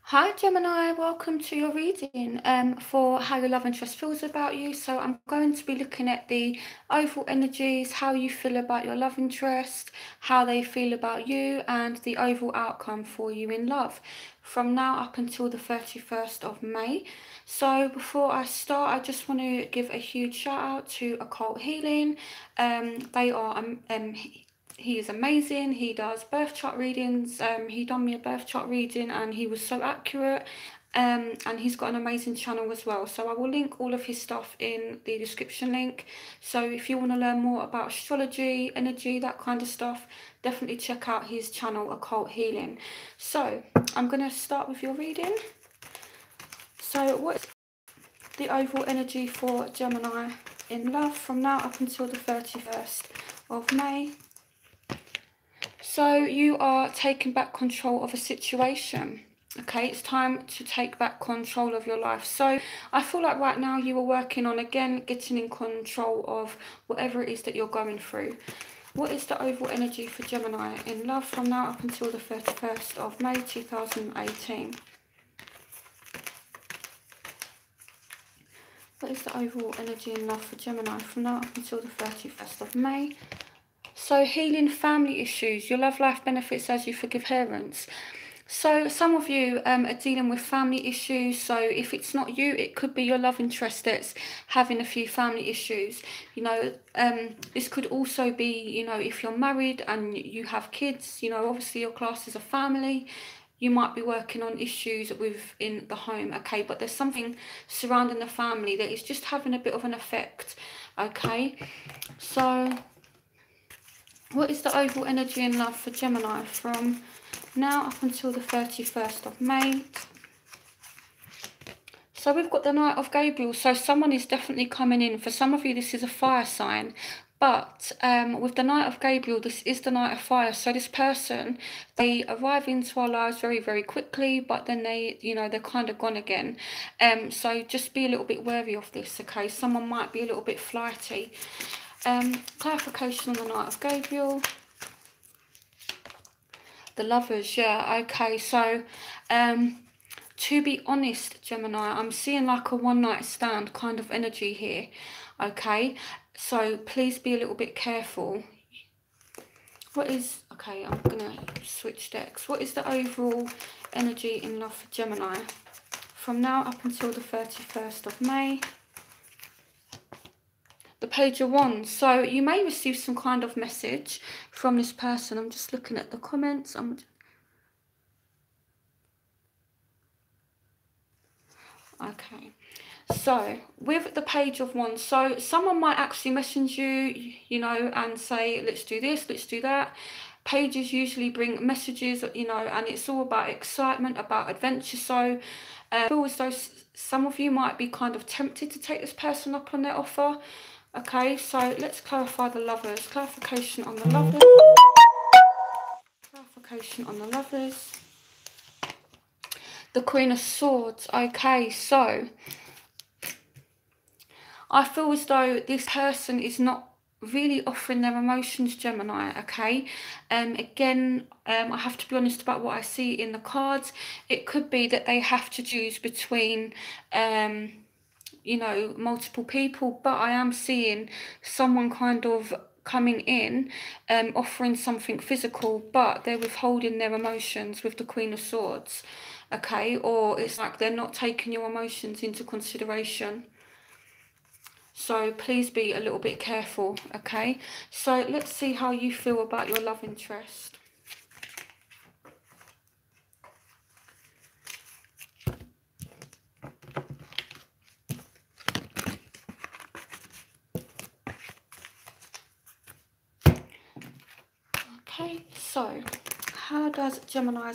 Hi Gemini, welcome to your reading for how your love interest feels about you. So I'm going to be looking at the overall energies, how you feel about your love interest, how they feel about you, and the overall outcome for you in love from now up until the 31st of May. So before I start, I just want to give a huge shout out to Occult Healing. They are he is amazing. He does birth chart readings. He done me a birth chart reading and he was so accurate. And he's got an amazing channel as well. So I will link all of his stuff in the description link. So if you want to learn more about astrology, energy, that kind of stuff, definitely check out his channel, Occult Healing. So I'm going to start with your reading. So what's the overall energy for Gemini in love from now up until the 31st of May? So you are taking back control of a situation. Okay, it's time to take back control of your life. So I feel like right now you are working on, again, getting in control of whatever it is that you're going through. What is the overall energy for Gemini in love from now up until the 31st of May 2018? What is the overall energy in love for Gemini from now up until the 31st of May? So healing family issues, your love life benefits as you forgive parents. So some of you are dealing with family issues. So if it's not you, it could be your love interest that's having a few family issues. You know, this could also be, you know, if you're married and you have kids, you know, obviously your class is a family. You might be working on issues within the home, okay? But there's something surrounding the family that is just having a bit of an effect, okay? So what is the overall energy in love for Gemini from now up until the 31st of May? So we've got the Knight of Gabriel. So someone is definitely coming in. For some of you, this is a fire sign. But with the Knight of Gabriel, this is the Knight of Fire. So this person, they arrive into our lives very, very quickly. But then they, you know, they're kind of gone again. So just be a little bit wary of this, okay? Someone might be a little bit flighty. Clarification on the Knight of Gabriel. The Lovers, yeah, okay. So to be honest, Gemini, I'm seeing like a one night stand kind of energy here, okay? So please be a little bit careful. What is, okay, I'm gonna switch decks. What is the overall energy in love for Gemini from now up until the 31st of May? The Page of Wands. So you may receive some kind of message from this person. I'm just looking at the comments. Okay, so with the Page of Wands, so someone might actually message you, you know, and say, let's do this, let's do that. Pages usually bring messages, you know, and it's all about excitement, about adventure. So I feel as though some of you might be kind of tempted to take this person up on their offer. Okay, so let's clarify the Lovers. Clarification on the Lovers. Clarification on the Lovers. The Queen of Swords. Okay, so I feel as though this person is not really offering their emotions, Gemini, okay? Again, I have to be honest about what I see in the cards. It could be that they have to choose between, you know, multiple people, but I am seeing someone kind of coming in, offering something physical, but they're withholding their emotions with the Queen of Swords, okay? Or it's like they're not taking your emotions into consideration. So please be a little bit careful, okay? So let's see how you feel about your love interest. Okay, so how does Gemini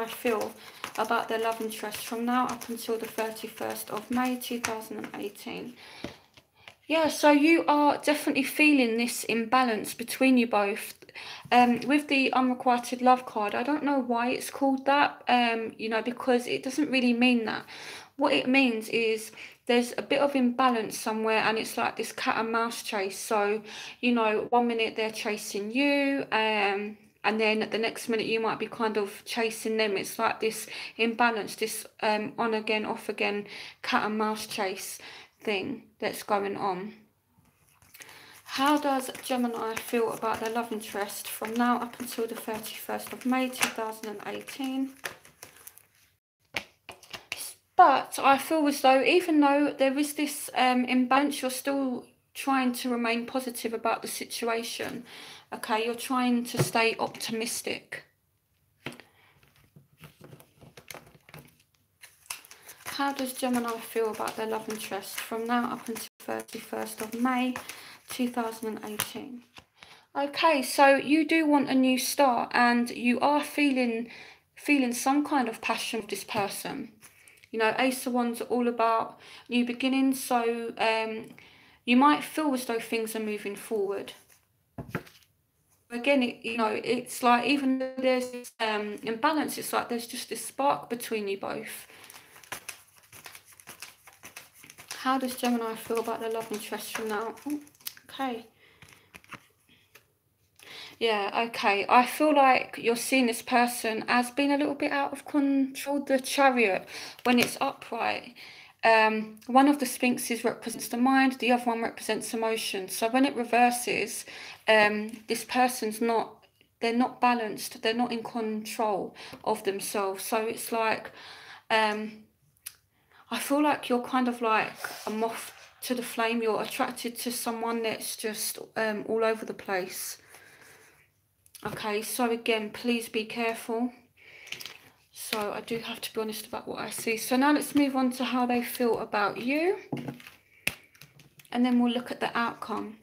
feel about their love interest from now up until the 31st of May 2018? Yeah, so you are definitely feeling this imbalance between you both. With the unrequited love card, I don't know why it's called that, you know, because it doesn't really mean that. What it means is there's a bit of imbalance somewhere, and it's like this cat and mouse chase. So, you know, one minute they're chasing you, and then the next minute you might be kind of chasing them. It's like this imbalance, this on again, off again, cat and mouse chase thing that's going on. How does Gemini feel about their love interest from now up until the 31st of May 2018? But I feel as though, even though there is this imbalance, you're still trying to remain positive about the situation. Okay, you're trying to stay optimistic. How does Gemini feel about their love interest from now up until 31st of May 2018? Okay, so you do want a new start, and you are feeling some kind of passion with this person. You know, Ace of Wands are all about new beginnings, so you might feel as though things are moving forward. Again, you know, it's like, even though there's this imbalance, it's like there's just this spark between you both. How does Gemini feel about their love interest from now? Oh, okay. Yeah, okay. I feel like you're seeing this person as being a little bit out of control. The Chariot, when it's upright, one of the sphinxes represents the mind, the other one represents emotion. So when it reverses, this person's not, they're not balanced, they're not in control of themselves. So it's like, I feel like you're kind of like a moth to the flame. You're attracted to someone that's just all over the place. Okay, so again, please be careful. So I do have to be honest about what I see. So now let's move on to how they feel about you. And then we'll look at the outcome.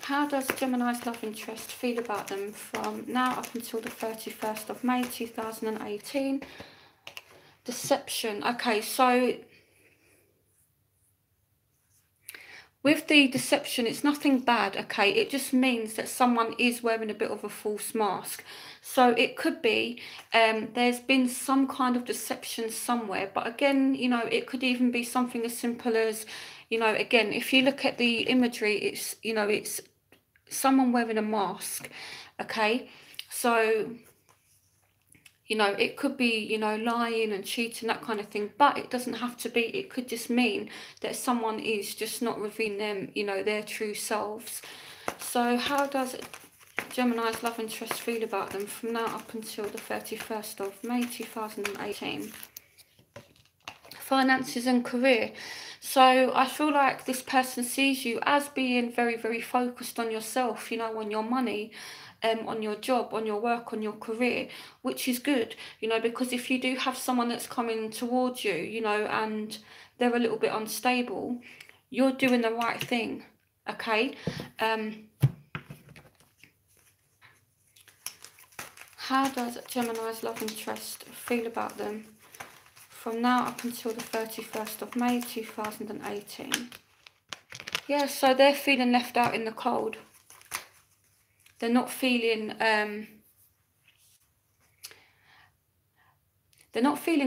How does Gemini's love interest feel about them from now up until the 31st of May 2018? Deception. Okay, so with the deception, it's nothing bad, okay? It just means that someone is wearing a bit of a false mask. So it could be there's been some kind of deception somewhere. But again, you know, it could even be something as simple as, you know, again, if you look at the imagery, it's, you know, it's someone wearing a mask, okay? So, you know, it could be, you know, lying and cheating, that kind of thing, but it doesn't have to be. It could just mean that someone is just not revealing them, you know, their true selves. So how does Gemini's love interest feel about them from now up until the 31st of May 2018? Finances and career. So I feel like this person sees you as being very, very focused on yourself, you know, on your money, on your job, on your work, on your career, which is good, you know, because if you do have someone that's coming towards you, you know, and they're a little bit unstable, you're doing the right thing, okay? How does Gemini's love interest feel about them from now up until the 31st of May 2018? Yeah, so they're feeling left out in the cold. They're not feeling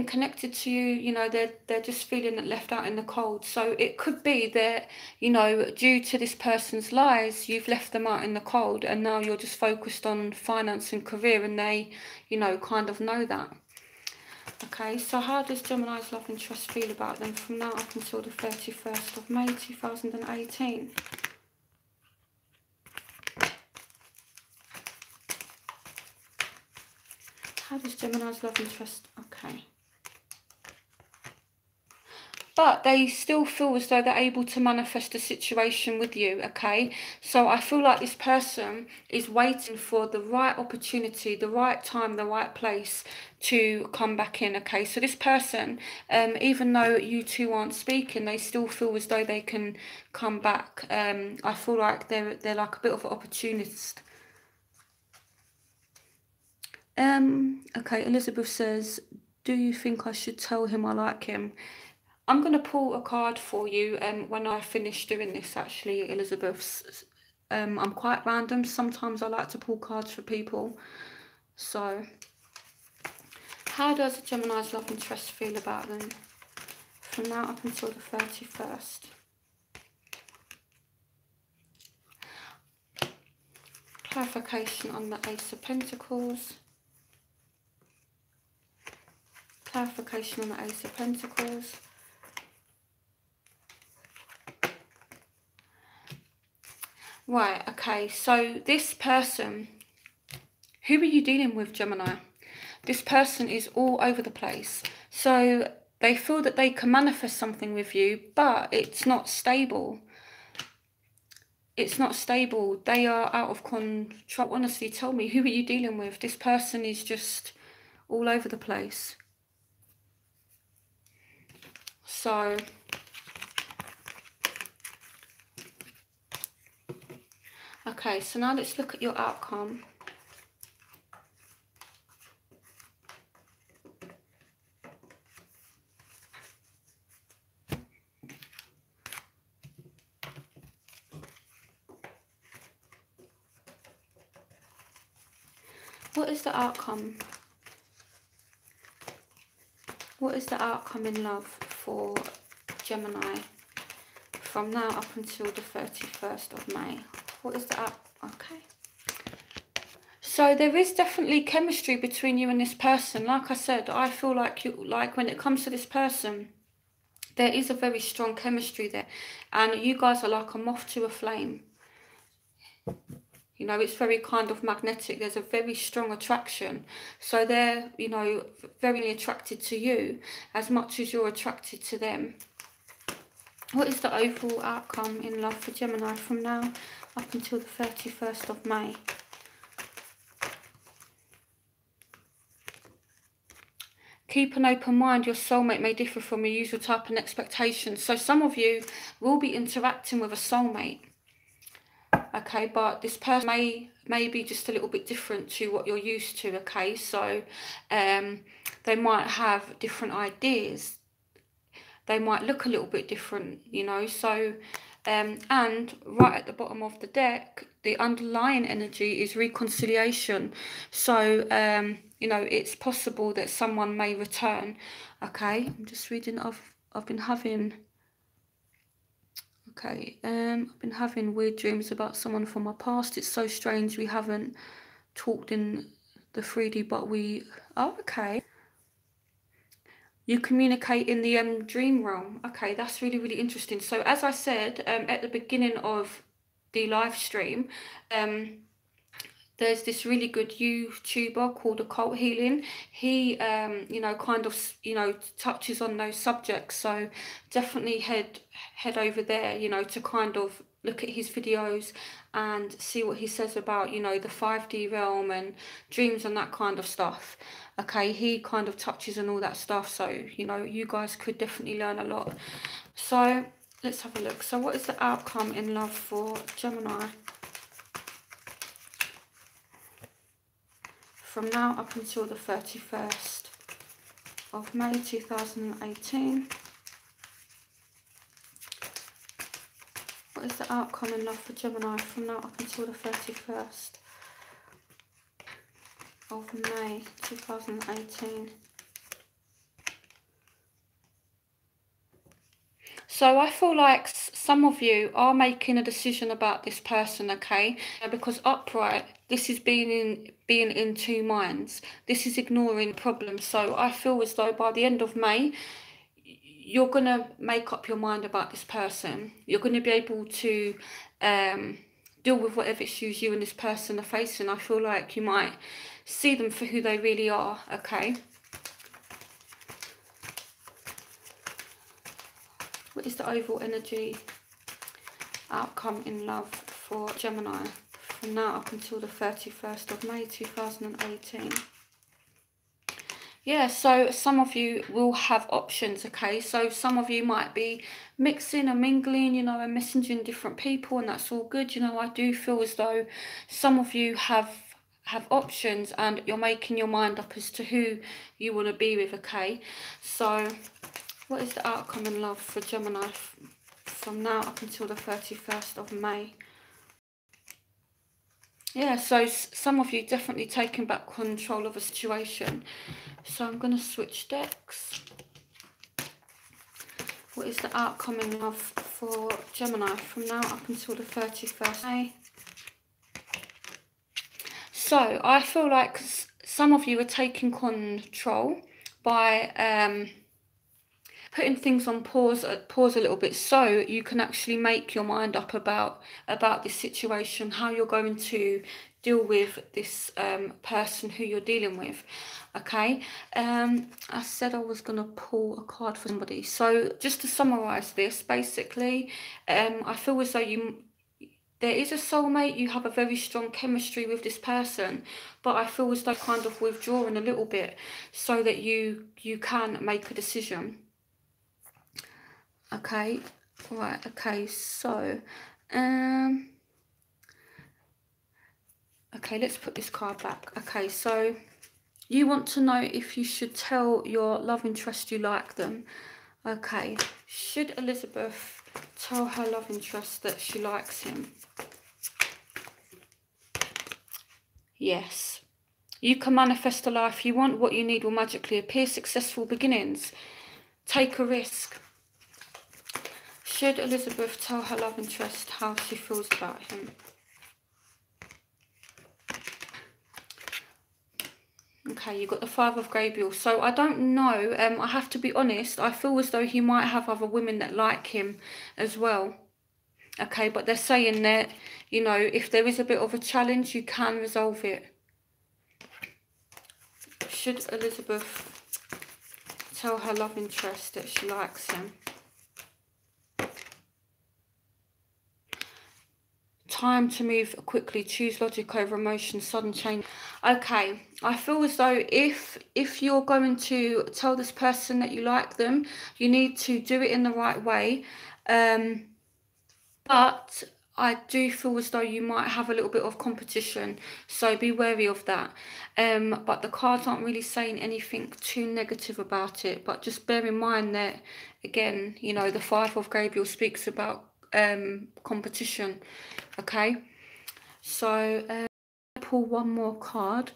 connected to you, you know, they're just feeling left out in the cold. So it could be that, you know, due to this person's lies, you've left them out in the cold, and now you're just focused on finance and career, and they, you know, kind of know that. Okay, so how does Gemini's love interest feel about them from now up until the 31st of May 2018? How does Gemini's love interest... Okay. But they still feel as though they're able to manifest a situation with you, okay? So I feel like this person is waiting for the right opportunity, the right time, the right place to come back in, okay? So this person, even though you two aren't speaking, they still feel as though they can come back. I feel like they're like a bit of an opportunist. Okay, Elizabeth says, do you think I should tell him I like him? I'm going to pull a card for you when I finish doing this, actually, Elizabeth. I'm quite random. Sometimes I like to pull cards for people. So, how does Gemini's love interest feel about them from now up until the 31st? Clarification on the Ace of Pentacles. Clarification on the Ace of Pentacles. Right, okay, so this person, who are you dealing with, Gemini? This person is all over the place. So they feel that they can manifest something with you, but it's not stable. It's not stable. They are out of control. Honestly, tell me, who are you dealing with? This person is just all over the place. So okay, so now let's look at your outcome. What is the outcome? What is the outcome in love for Gemini from now up until the 31st of May? What is the okay. So there is definitely chemistry between you and this person. Like I said, I feel like when it comes to this person, there is a very strong chemistry there. And you guys are like a moth to a flame. You know, it's very kind of magnetic. There's a very strong attraction. So they're, you know, very attracted to you as much as you're attracted to them. What is the overall outcome in love for Gemini from now up until the 31st of May? Keep an open mind. Your soulmate may differ from your usual type and expectations. So some of you will be interacting with a soulmate. Okay, but this person may be just a little bit different to what you're used to. Okay, so they might have different ideas. They might look a little bit different, you know. So and right at the bottom of the deck, the underlying energy is reconciliation. So you know, it's possible that someone may return. Okay, I'm just reading. I've been having. Okay, I've been having weird dreams about someone from my past. It's so strange we haven't talked in the 3D, but we... Oh, okay. You communicate in the dream realm. Okay, that's really, really interesting. So as I said at the beginning of the live stream, there's this really good YouTuber called Occult Healing. He, you know, kind of, you know, touches on those subjects. So definitely head over there, you know, to kind of look at his videos and see what he says about, you know, the 5D realm and dreams and that kind of stuff. Okay, he kind of touches on all that stuff. So, you know, you guys could definitely learn a lot. So let's have a look. So what is the outcome in love for Gemini from now up until the 31st of May 2018? What is the outcome in love for Gemini from now up until the 31st of May 2018? So I feel like some of you are making a decision about this person, okay? Because upright, this is being in two minds. This is ignoring problems. So I feel as though by the end of May, you're going to make up your mind about this person. You're going to be able to deal with whatever issues you and this person are facing. I feel like you might see them for who they really are, okay? What is the overall energy outcome in love for Gemini from now up until the 31st of May 2018? Yeah, so some of you will have options, okay? So some of you might be mixing and mingling, you know, and messaging different people, and that's all good. You know, I do feel as though some of you have options and you're making your mind up as to who you want to be with, okay? So what is the outcome in love for Gemini from now up until the 31st of May? Yeah, so some of you definitely taking back control of a situation. So I'm going to switch decks. What is the outcome in love for Gemini from now up until the 31st of May? So I feel like some of you are taking control by putting things on pause a little bit, so you can actually make your mind up about this situation, how you're going to deal with this person who you're dealing with. Okay, I said I was going to pull a card for somebody. So just to summarize this, basically, I feel as though there is a soulmate, you have a very strong chemistry with this person, but I feel as though kind of withdrawing a little bit so that you can make a decision. Okay, right, okay, so okay, let's put this card back. Okay, so you want to know if you should tell your love interest you like them. Okay, should Elizabeth tell her love interest that she likes him? Yes. You can manifest the life you want. What you need will magically appear. Successful beginnings. Take a risk. Should Elizabeth tell her love interest how she feels about him? Okay, you've got the Five of Gabriel. So I don't know. I have to be honest. I feel as though he might have other women that like him as well. Okay, but they're saying that, you know, if there is a bit of a challenge, you can resolve it. Should Elizabeth tell her love interest that she likes him? Time to move quickly. Choose logic over emotion. Sudden change. Okay, I feel as though if you're going to tell this person that you like them, you need to do it in the right way. But I do feel as though you might have a little bit of competition, so be wary of that. But the cards aren't really saying anything too negative about it, but just bear in mind that, again, you know, the Five of Gabriel speaks about competition. Okay, so pull one more card.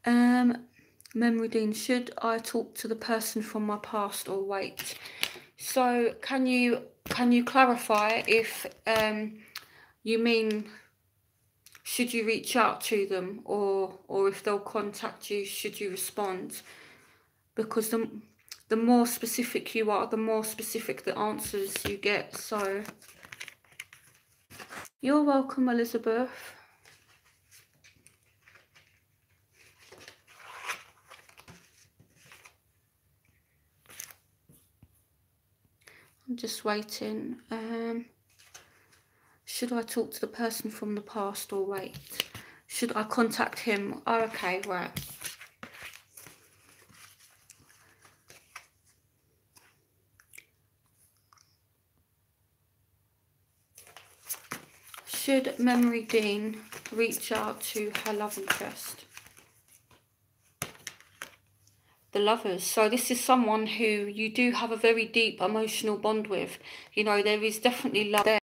Memory Dean, should I talk to the person from my past or wait? So can you clarify if you mean should you reach out to them, or if they'll contact you, should you respond? Because the more specific you are, the more specific the answers you get. So you're welcome, Elizabeth. I'm just waiting. Should I talk to the person from the past or wait? Should I contact him? Oh, okay, right. Should Memory Dean reach out to her love interest? The Lovers. So this is someone who you do have a very deep emotional bond with. You know, there is definitely love there.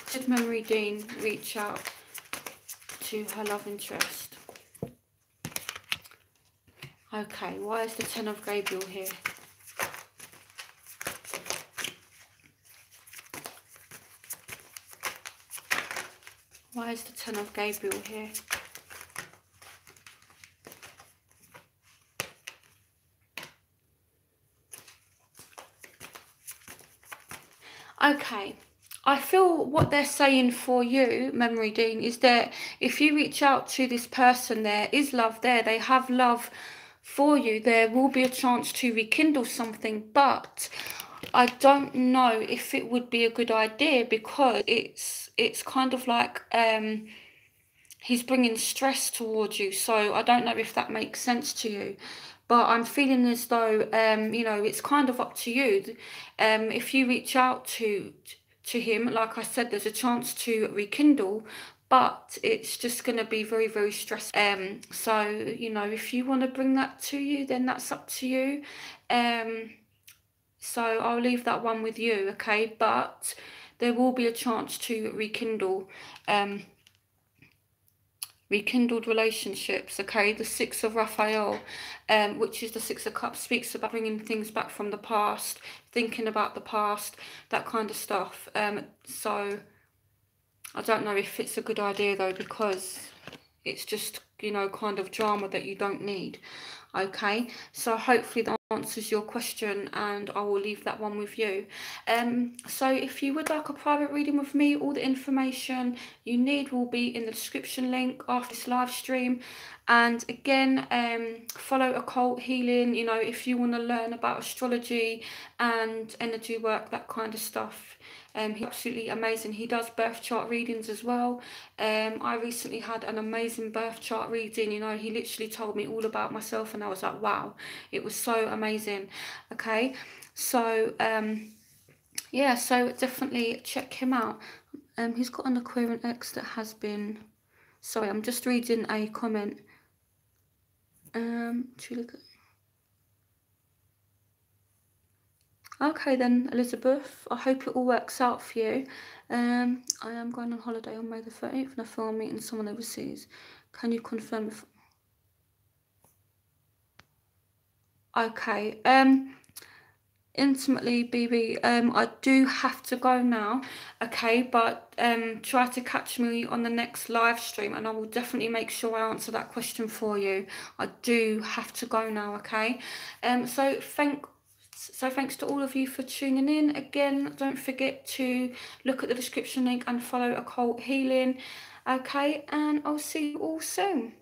Should Memory Dean reach out to her love interest? Okay, why is the Ten of Gabriel here? Why is the Ten of Gabriel here? Okay, I feel what they're saying for you, Memory Dean, is that if you reach out to this person, there is love there. They have love for you. There will be a chance to rekindle something, but I don't know if it would be a good idea, because it's kind of like he's bringing stress towards you. So I don't know if that makes sense to you, but I'm feeling as though you know, it's kind of up to you. If you reach out to him, like I said, there's a chance to rekindle, but it's just going to be very, very stressful. So, you know, if you want to bring that to you, then that's up to you. So I'll leave that one with you, okay? But there will be a chance to rekindle rekindled relationships. Okay, the Six of Raphael, which is the Six of Cups, speaks about bringing things back from the past, thinking about the past, that kind of stuff. So I don't know if it's a good idea though, because it's just, you know, kind of drama that you don't need. Okay, so hopefully that answers your question, and I will leave that one with you. So if you would like a private reading with me, all the information you need will be in the description link after this live stream. And again, follow occult healing, you know, if you want to learn about astrology and energy work, that kind of stuff. He's absolutely amazing. He does birth chart readings as well. I recently had an amazing birth chart reading. You know, he literally told me all about myself, and I was like, wow, it was so amazing. Okay, so yeah, so definitely check him out. He's got an Aquarian ex that has been. Sorry, I'm just reading a comment. Okay then, Elizabeth, I hope it all works out for you. I am going on holiday on May the 13th, and I feel I'm meeting someone overseas. Can you confirm if... Okay, intimately, BB, I do have to go now, okay, but try to catch me on the next live stream, and I will definitely make sure I answer that question for you. I do have to go now, okay. So thanks to all of you for tuning in. Again, don't forget to look at the description link and follow Occult Healing. Okay, and I'll see you all soon.